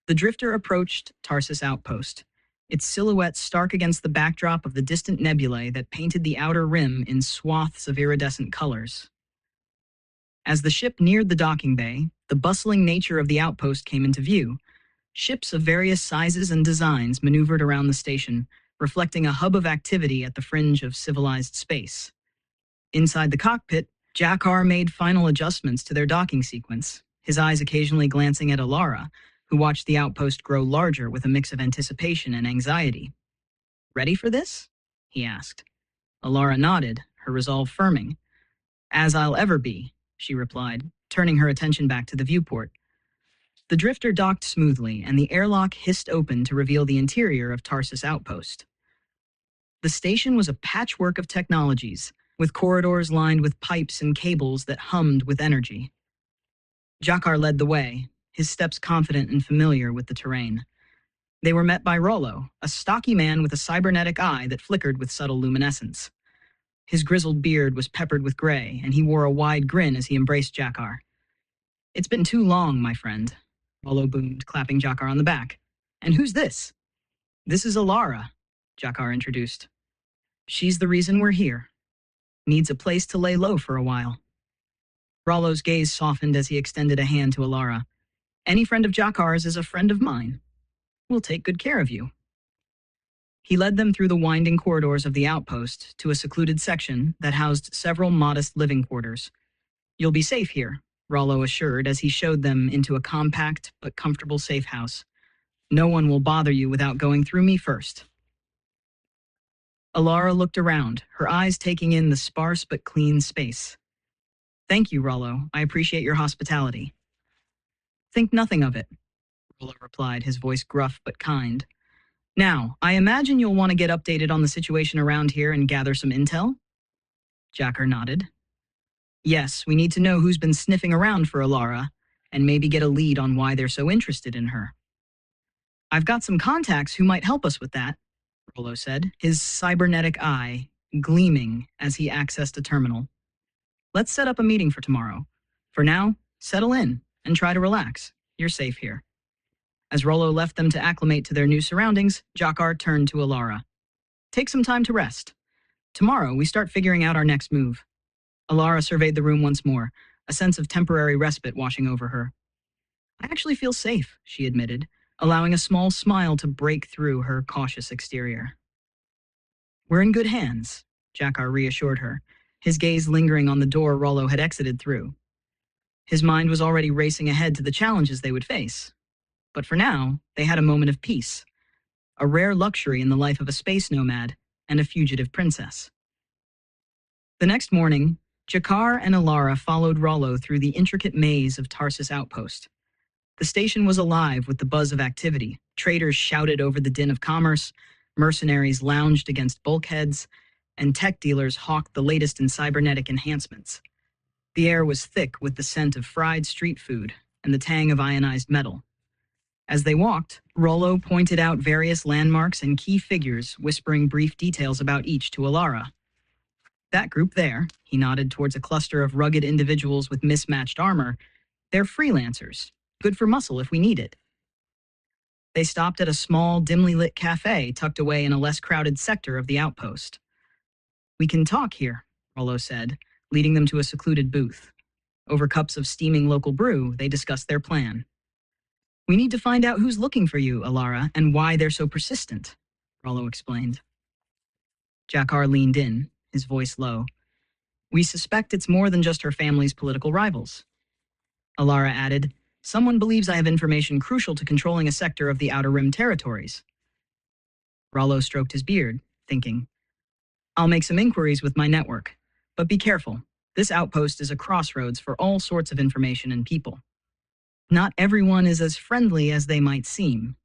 The drifter approached Tarsus Outpost, its silhouette stark against the backdrop of the distant nebulae that painted the outer rim in swaths of iridescent colors. As the ship neared the docking bay, the bustling nature of the outpost came into view. Ships of various sizes and designs maneuvered around the station, reflecting a hub of activity at the fringe of civilized space. Inside the cockpit, Jakkar made final adjustments to their docking sequence, his eyes occasionally glancing at Elara, who watched the outpost grow larger with a mix of anticipation and anxiety. "Ready for this?" he asked. Elara nodded, her resolve firming. "As I'll ever be," she replied, turning her attention back to the viewport. The drifter docked smoothly, and the airlock hissed open to reveal the interior of Tarsus Outpost. The station was a patchwork of technologies, with corridors lined with pipes and cables that hummed with energy. Jakkar led the way, his steps confident and familiar with the terrain. They were met by Rollo, a stocky man with a cybernetic eye that flickered with subtle luminescence. His grizzled beard was peppered with gray, and he wore a wide grin as he embraced Jakkar. "It's been too long, my friend," Rollo boomed, clapping Jakkar on the back. "And who's this?" "This is Elara," Jakkar introduced. "She's the reason we're here. Needs a place to lay low for a while." Rollo's gaze softened as he extended a hand to Elara. "Any friend of Jakkar's is a friend of mine. We'll take good care of you." He led them through the winding corridors of the outpost to a secluded section that housed several modest living quarters. "You'll be safe here," Rollo assured as he showed them into a compact but comfortable safe house. "No one will bother you without going through me first." Elara looked around, her eyes taking in the sparse but clean space. "Thank you, Rollo. I appreciate your hospitality." "Think nothing of it," Rollo replied, his voice gruff but kind. "Now, I imagine you'll want to get updated on the situation around here and gather some intel?" Jakkar nodded. "Yes, we need to know who's been sniffing around for Elara, and maybe get a lead on why they're so interested in her." "I've got some contacts who might help us with that," Rollo said, his cybernetic eye gleaming as he accessed a terminal. "Let's set up a meeting for tomorrow. For now, settle in and try to relax. You're safe here." As Rollo left them to acclimate to their new surroundings, Jakkar turned to Elara. "Take some time to rest. Tomorrow, we start figuring out our next move." Elara surveyed the room once more, a sense of temporary respite washing over her. "I actually feel safe," she admitted, allowing a small smile to break through her cautious exterior. "We're in good hands," Jakkar reassured her, his gaze lingering on the door Rollo had exited through. His mind was already racing ahead to the challenges they would face. But for now, they had a moment of peace, a rare luxury in the life of a space nomad and a fugitive princess. The next morning, Jakkar and Elara followed Rollo through the intricate maze of Tarsus Outpost. The station was alive with the buzz of activity. Traders shouted over the din of commerce, mercenaries lounged against bulkheads, and tech dealers hawked the latest in cybernetic enhancements. The air was thick with the scent of fried street food and the tang of ionized metal. As they walked, Rollo pointed out various landmarks and key figures, whispering brief details about each to Elara. "That group there," he nodded towards a cluster of rugged individuals with mismatched armor, "they're freelancers. Good for muscle if we need it." They stopped at a small, dimly lit cafe tucked away in a less crowded sector of the outpost. "We can talk here," Rollo said, leading them to a secluded booth. Over cups of steaming local brew, they discussed their plan. "We need to find out who's looking for you, Elara, and why they're so persistent," Rollo explained. Jakkar leaned in, his voice low. "We suspect it's more than just her family's political rivals." Elara added, "Someone believes I have information crucial to controlling a sector of the Outer Rim territories." Rollo stroked his beard, thinking, "I'll make some inquiries with my network, but be careful. This outpost is a crossroads for all sorts of information and people. Not everyone is as friendly as they might seem."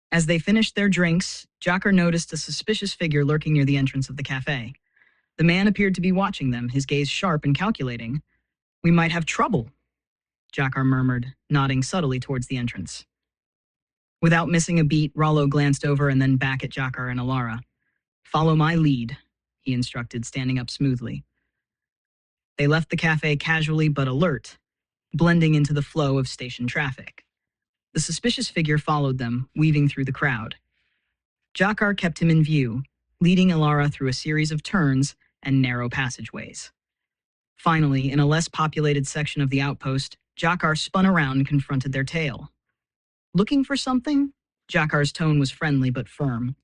As they finished their drinks, Jakkar noticed a suspicious figure lurking near the entrance of the cafe. The man appeared to be watching them, his gaze sharp and calculating. "We might have trouble," Jakkar murmured, nodding subtly towards the entrance. Without missing a beat, Rollo glanced over and then back at Jakkar and Elara. "Follow my lead," he instructed, standing up smoothly. They left the cafe casually but alert, blending into the flow of station traffic. The suspicious figure followed them, weaving through the crowd. Jakkar kept him in view, leading Elara through a series of turns and narrow passageways. Finally, in a less populated section of the outpost, Jakkar spun around and confronted their tail. Looking for something? Jakkar's tone was friendly but firm.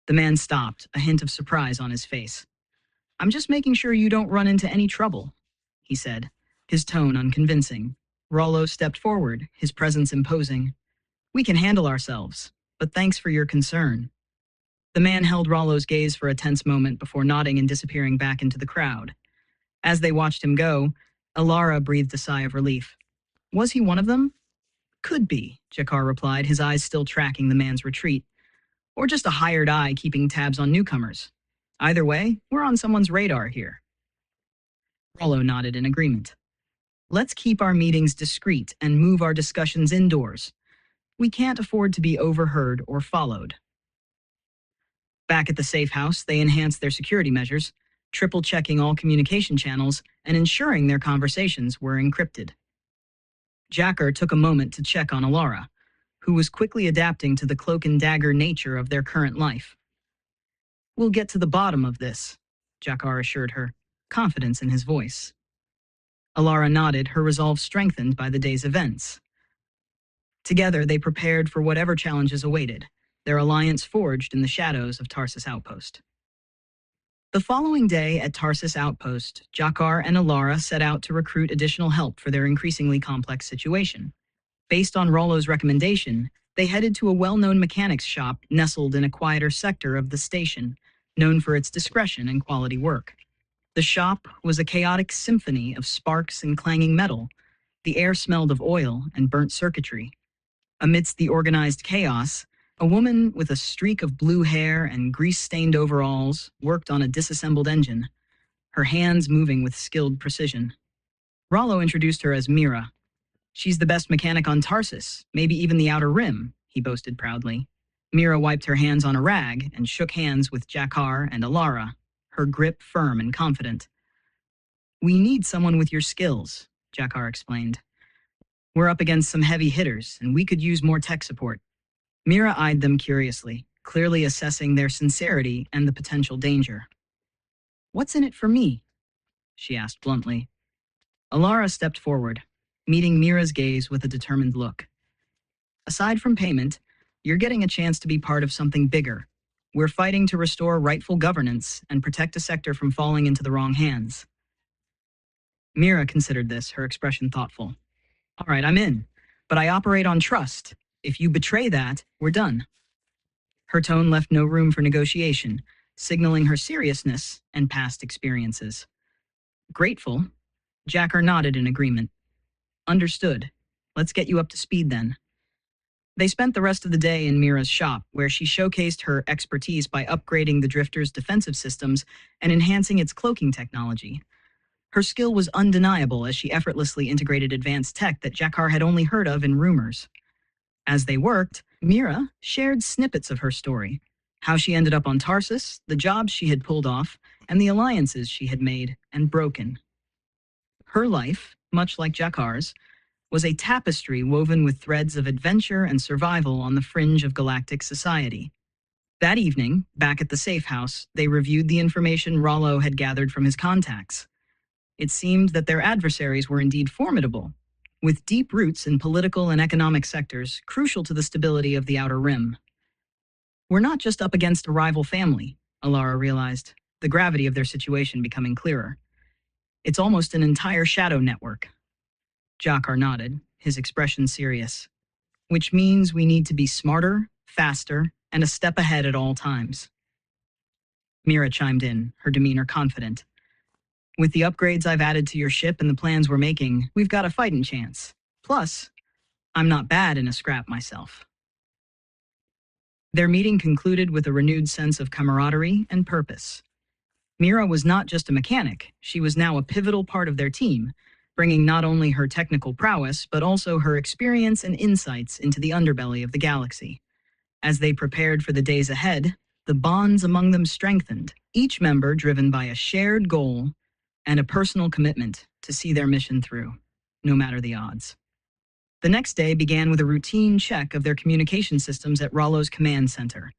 The man stopped, a hint of surprise on his face. I'm just making sure you don't run into any trouble, he said, his tone unconvincing. Rollo stepped forward, his presence imposing. We can handle ourselves, but thanks for your concern. The man held Rollo's gaze for a tense moment before nodding and disappearing back into the crowd. As they watched him go, Elara breathed a sigh of relief. Was he one of them? Could be, Jakkar replied, his eyes still tracking the man's retreat. Or just a hired eye keeping tabs on newcomers. Either way, we're on someone's radar here. Rollo nodded in agreement. Let's keep our meetings discreet and move our discussions indoors. We can't afford to be overheard or followed. Back at the safe house, they enhanced their security measures, triple-checking all communication channels and ensuring their conversations were encrypted. Jakkar took a moment to check on Elara, who was quickly adapting to the cloak-and-dagger nature of their current life. We'll get to the bottom of this, Jakkar assured her, confidence in his voice. Elara nodded, her resolve strengthened by the day's events. Together, they prepared for whatever challenges awaited, their alliance forged in the shadows of Tarsus Outpost. The following day at Tarsus Outpost, Jakkar and Elara set out to recruit additional help for their increasingly complex situation. Based on Rollo's recommendation, they headed to a well-known mechanics shop nestled in a quieter sector of the station, known for its discretion and quality work. The shop was a chaotic symphony of sparks and clanging metal. The air smelled of oil and burnt circuitry. Amidst the organized chaos, a woman with a streak of blue hair and grease-stained overalls worked on a disassembled engine, her hands moving with skilled precision. Rollo introduced her as Mira. She's the best mechanic on Tarsus, maybe even the Outer Rim, he boasted proudly. Mira wiped her hands on a rag and shook hands with Jakkar and Elara, her grip firm and confident. We need someone with your skills, Jakkar explained. We're up against some heavy hitters, and we could use more tech support. Mira eyed them curiously, clearly assessing their sincerity and the potential danger. What's in it for me? She asked bluntly. Elara stepped forward, meeting Mira's gaze with a determined look. Aside from payment, you're getting a chance to be part of something bigger. We're fighting to restore rightful governance and protect a sector from falling into the wrong hands. Mira considered this, her expression thoughtful. All right, I'm in, but I operate on trust. If you betray that, we're done. Her tone left no room for negotiation, signaling her seriousness and past experiences. Grateful, Jakkar nodded in agreement. Understood. Let's get you up to speed then. They spent the rest of the day in Mira's shop, where she showcased her expertise by upgrading the Drifter's defensive systems and enhancing its cloaking technology. Her skill was undeniable as she effortlessly integrated advanced tech that Jakkar had only heard of in rumors. As they worked, Mira shared snippets of her story, how she ended up on Tarsus, the jobs she had pulled off, and the alliances she had made and broken. Her life, much like Jakkar's, was a tapestry woven with threads of adventure and survival on the fringe of galactic society. That evening, back at the safe house, they reviewed the information Rollo had gathered from his contacts. It seemed that their adversaries were indeed formidable, with deep roots in political and economic sectors crucial to the stability of the Outer Rim. We're not just up against a rival family, Elara realized, the gravity of their situation becoming clearer. It's almost an entire shadow network. Jakkar nodded, his expression serious. Which means we need to be smarter, faster, and a step ahead at all times. Mira chimed in, her demeanor confident. With the upgrades I've added to your ship and the plans we're making, we've got a fighting chance. Plus, I'm not bad in a scrap myself. Their meeting concluded with a renewed sense of camaraderie and purpose. Mira was not just a mechanic, she was now a pivotal part of their team, bringing not only her technical prowess, but also her experience and insights into the underbelly of the galaxy. As they prepared for the days ahead, the bonds among them strengthened, each member driven by a shared goal and a personal commitment to see their mission through, no matter the odds. The next day began with a routine check of their communication systems at Rollo's command center,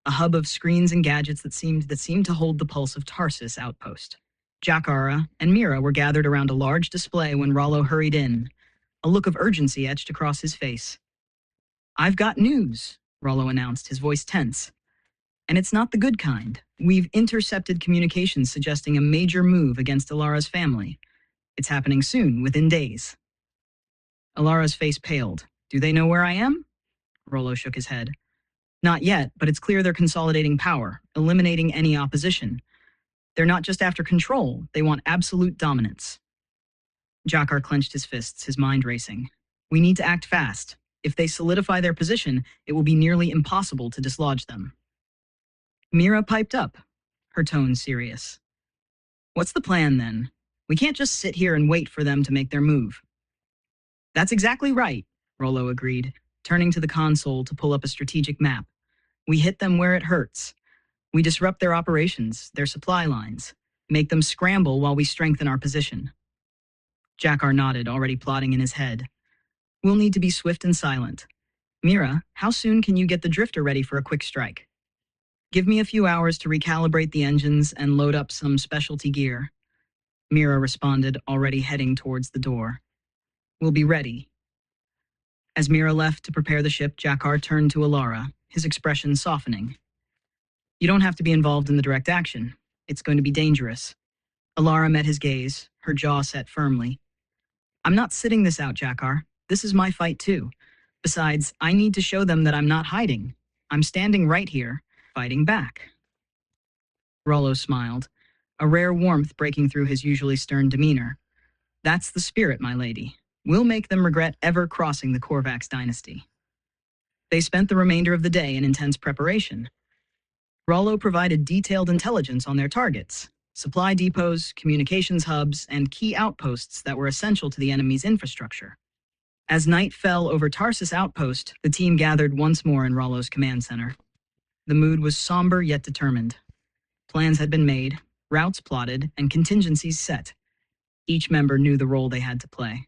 a hub of screens and gadgets that seemed to hold the pulse of Tarsus outpost. Jakkar and Mira were gathered around a large display when Rollo hurried in, a look of urgency etched across his face. "I've got news," Rollo announced, his voice tense. "And it's not the good kind. We've intercepted communications suggesting a major move against Elara's family. It's happening soon, within days." Elara's face paled. "Do they know where I am?" Rollo shook his head. "Not yet, but it's clear they're consolidating power, eliminating any opposition. They're not just after control, they want absolute dominance." Jakkar clenched his fists, his mind racing. "We need to act fast. If they solidify their position, it will be nearly impossible to dislodge them." Mira piped up, her tone serious. "What's the plan, then? We can't just sit here and wait for them to make their move." "That's exactly right," Rollo agreed, turning to the console to pull up a strategic map. "We hit them where it hurts. We disrupt their operations, their supply lines, make them scramble while we strengthen our position." Jakkar nodded, already plotting in his head. "We'll need to be swift and silent. Mira, how soon can you get the drifter ready for a quick strike?" "Give me a few hours to recalibrate the engines and load up some specialty gear," Mira responded, already heading towards the door. "We'll be ready." As Mira left to prepare the ship, Jakkar turned to Elara, his expression softening. "You don't have to be involved in the direct action. It's going to be dangerous." Elara met his gaze, her jaw set firmly. "I'm not sitting this out, Jakkar. This is my fight too. Besides, I need to show them that I'm not hiding. I'm standing right here, fighting back." Rollo smiled, a rare warmth breaking through his usually stern demeanor. "That's the spirit, my lady. We'll make them regret ever crossing the Korvax dynasty." They spent the remainder of the day in intense preparation. Rollo provided detailed intelligence on their targets, supply depots, communications hubs, and key outposts that were essential to the enemy's infrastructure. As night fell over Tarsus outpost, the team gathered once more in Rollo's command center. The mood was somber yet determined. Plans had been made, routes plotted, and contingencies set. Each member knew the role they had to play.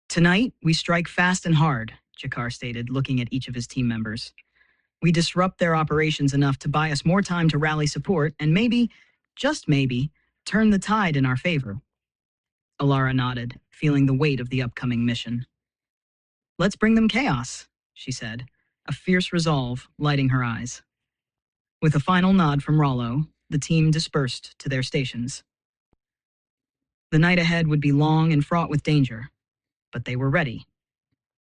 "Tonight, we strike fast and hard," Jakkar stated, looking at each of his team members. "We disrupt their operations enough to buy us more time to rally support and maybe, just maybe, turn the tide in our favor." Elara nodded, feeling the weight of the upcoming mission. "Let's bring them chaos," she said, a fierce resolve lighting her eyes. With a final nod from Rollo, the team dispersed to their stations. The night ahead would be long and fraught with danger, but they were ready.